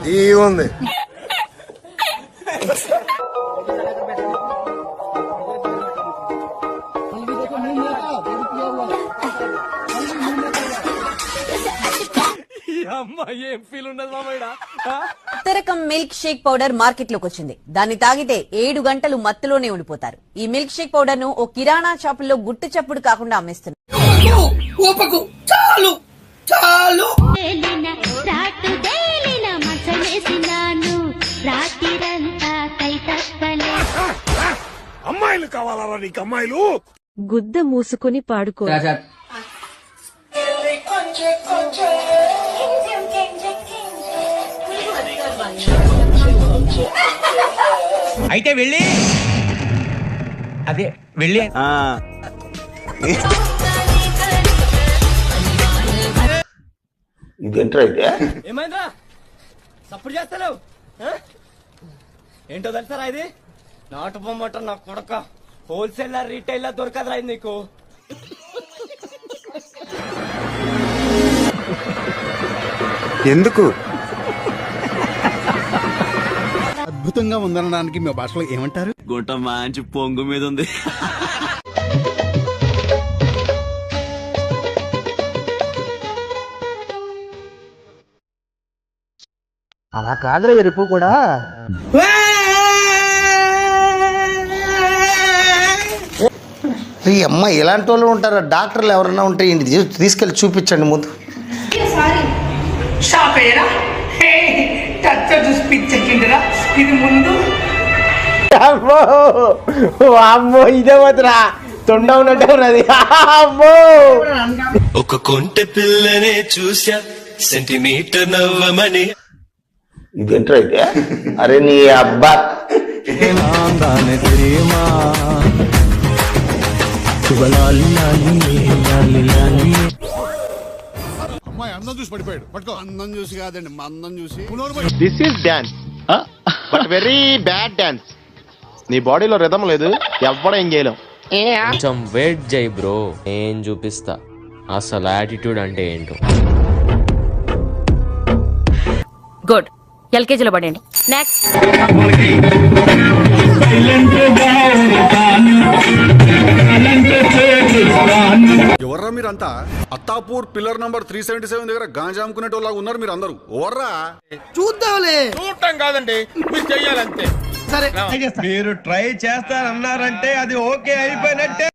ఏముంది కొత్త రకం మిల్క్ షేక్ పౌడర్ మార్కెట్ లోకి వచ్చింది. దాన్ని తాగితే 7 గంటలు మత్తులోనే ఉండిపోతారు. ఈ మిల్క్ షేక్ పౌడర్ ను ఓ కిరాణా షాపుల్లో గుట్టు చప్పుడు కాకుండా అమ్మేస్తున్నారు. అమ్మాయిలు కావాలా నీకు? అమ్మాయిలు గుద్ద మూసుకుని పాడుకో. అయితే వెళ్ళి అదే వెళ్ళి ఇదేంట్రా అయితే? ఏమైందా సప్పుడు చేస్తలేవు? ఏంటో తెలుసారా ఇది? నాటు బొమ్మట నా కొడక. హోల్సేలర్ రీటైలర్ దొరకదురా ఇది నీకు. ఎందుకు? అద్భుతంగా ఉందనడానికి మీ భాషలో ఏమంటారు? గుంట మంచి పొంగు మీద ఉంది. అలా కాదురా ఎరుపు కూడా. ఈ అమ్మ ఇలాంటి వాళ్ళు ఉంటారా? డాక్టర్లు ఎవరన్నా ఉంటే తీసుకెళ్ళి చూపించండి ముందు. అమ్మో ఇదే వద్దురా, తొండ ఉన్నట్టే ఉన్నది. అమ్మో ఒక కొంటె పిల్లనే చూసా సెంటీమీటర్ నవ్వమని. ఇదేంట్రా అయితే? అరే నీ అబ్బా అమ్మాయి అందం చూసి పడిపోయాడు. పట్టుకో. అందం చూసి కాదండి, మా అందం చూసి. This is dance but very bad dance. నీ బాడీలో రిథం లేదు, ఎవ్వడం ఏం చేయలేం. కొంచెం వెయిట్ చేయి బ్రో, ఏం చూపిస్తా అసలు యాటిట్యూడ్ అంటే ఏంటో. గుడ్, ఎల్కేజీలో పడండి. నెక్స్ట్. ఎవర్రా మీరంతా? అత్తాపూర్ పిల్లర్ నంబర్ 377 దగ్గర గాంజా అమ్ముకునేటోళ్ళగా ఉన్నారు మీరు అందరూ. ఎవర్రా? చూద్దాంలే. చూడటం కాదండి, మీరు చెయ్యాలంతే. మీరు ట్రై చేస్తారన్నారంటే అది ఓకే అయిపోయినట్టే.